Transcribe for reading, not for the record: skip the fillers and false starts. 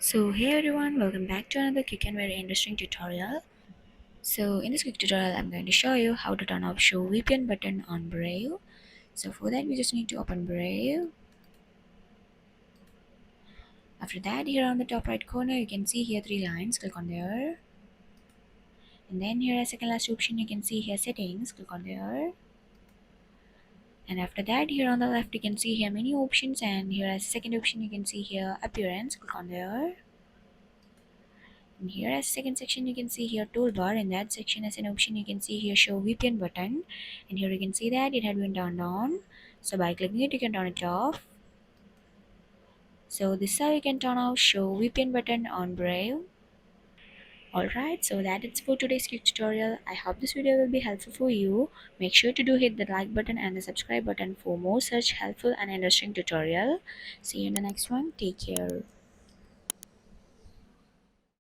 So hey everyone, welcome back to another quick and very interesting tutorial. So in this quick tutorial, I'm going to show you how to turn off Show VPN button on Brave. So for that, we just need to open Brave. After that, here on the top right corner, you can see here three lines. Click on there, and then here as second last option, you can see here settings. Click on there, and after that, here on the left, you can see here many options, and here as second option, you can see here appearance. Click on there. And here as second section you can see here toolbar. In that section as an option you can see here show VPN button, and here you can see that it had been turned on. So by clicking it you can turn it off. So this is how you can turn off show VPN button on Brave. Alright, so that is for today's quick tutorial. I hope this video will be helpful for you. Make sure to do hit the like button and the subscribe button for more such helpful and interesting tutorial. See you in the next one. Take care.